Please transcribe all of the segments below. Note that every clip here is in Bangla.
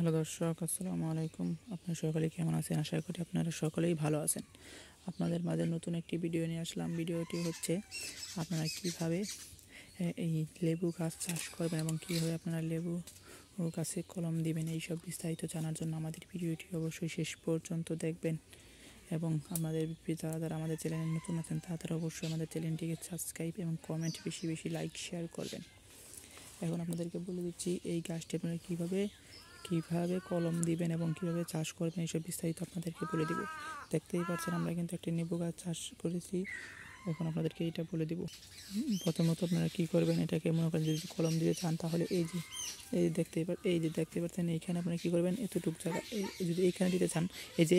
হ্যালো দর্শক, আসসালামু আলাইকুম। আপনারা সকলে কেমন আছেন? আশা করি আপনারা সকলেই ভালো আছেন। আপনাদের মাঝে নতুন একটি ভিডিও নিয়ে আসলাম। ভিডিওটি হচ্ছে আপনারা কীভাবে এই লেবু গাছ চাষ করবেন এবং কীভাবে আপনারা লেবু গাছে কলম দিবেন, এইসব বিস্তারিত জানার জন্য আমাদের ভিডিওটি অবশ্যই শেষ পর্যন্ত দেখবেন। এবং আমাদের যারা আমাদের চ্যানেলে নতুন আছেন তারা অবশ্যই আমাদের চ্যানেলটিকে সাবস্ক্রাইব এবং কমেন্ট বেশি বেশি লাইক শেয়ার করবেন। এখন আপনাদেরকে বলে দিচ্ছি এই গাছটি আপনারা কীভাবে কলম দিবেন এবং কীভাবে চাষ করবেন, এইসব বিস্তারিত আপনাদেরকে বলে দিব। দেখতেই পাচ্ছেন আমরা কিন্তু একটা লেবু গাছ চাষ করেছি। এখন আপনাদেরকে এইটা বলে দিব। প্রথমত আপনারা কী করবেন, এটাকে মনে করেন যদি কলম দিতে চান তাহলে এই যে দেখতে পাচ্ছেন এইখানে আপনারা কী করবেন, এতটুকু জায়গা যদি এইখানে দিতে চান,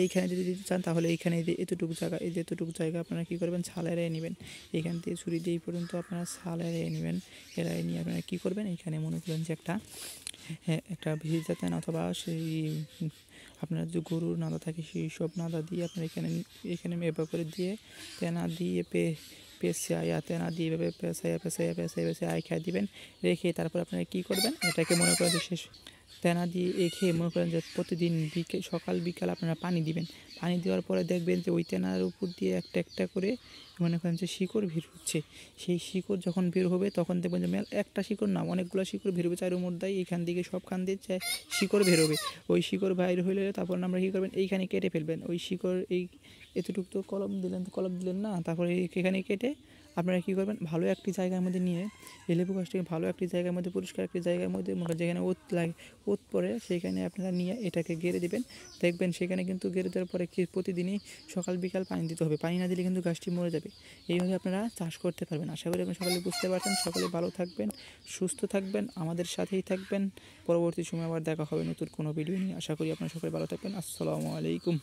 এইখানে যদি দিতে চান তাহলে এইখানে এতটুকু জায়গা এতটুকু জায়গা আপনারা কী করবেন, ছাল এড়িয়ে নেবেন। এইখান থেকে ছুরি দিয়ে পর্যন্ত আপনারা ছাল এড়িয়ে নেবেন। এড়িয়ে নিয়ে আপনারা কী করবেন, এইখানে মনে করেন যে একটা ভিজা তেন অথবা সেই আপনার যে গরুর নাদা থাকে সেই সব নাদা দিয়ে আপনার এখানে এভাবে করে দিয়ে তেনা দিয়ে তেনা দিয়ে এভাবে পেঁচাইয়া আইখা দিবেন। রেখে তারপর আপনারা কী করবেন, এটাকে মনে করেন যে শেষ তেনা দিয়ে রেখে মনে করেন যে প্রতিদিন সকাল বিকাল আপনারা পানি দিবেন। পানি দেওয়ার পরে দেখবেন যে ওই তেনার উপর দিয়ে একটা একটা করে মনে করেন যে শিকড় বের হচ্ছে। সেই শিকড় যখন বের হবে তখন দেখবেন যে একটা শিকড় না অনেকগুলো শিকড় বের হবে, চারোর মধ্যে এইখান থেকে সবখান দিয়ে শিকড় বের হবে। ওই শিকড় বাইর হলে তারপর আমরা কী করবেন, এইখানে কেটে ফেলবেন ওই শিকড়। এতটুকু তো কলম দিলেন না, তারপরে এখানে কেটে আপনারা কী করবেন, ভালো একটি জায়গার মধ্যে নিয়ে এই লেবু গাছটাকে ভালো একটি জায়গার মধ্যে পরিষ্কার একটি জায়গার মধ্যে যেখানে ওত পড়ে সেখানে আপনারা নিয়ে এটাকে গেড়ে দেবেন। দেখবেন সেখানে কিন্তু গেড়ে দেওয়ার পরে প্রতিদিনই সকাল বিকাল পানি দিতে হবে। পানি না দিলে কিন্তু গাছটি মরে যাবে। এইভাবে আপনারা চাষ করতে পারবেন। আশা করি আপনি সকলে বুঝতে পারছেন। সকলে ভালো থাকবেন, সুস্থ থাকবেন, আমাদের সাথেই থাকবেন। পরবর্তী সময় আবার দেখা হবে নতুন কোনো ভিডিও নিয়ে। আশা করি আপনারা সকলে ভালো থাকবেন। আসসালামু আলাইকুম।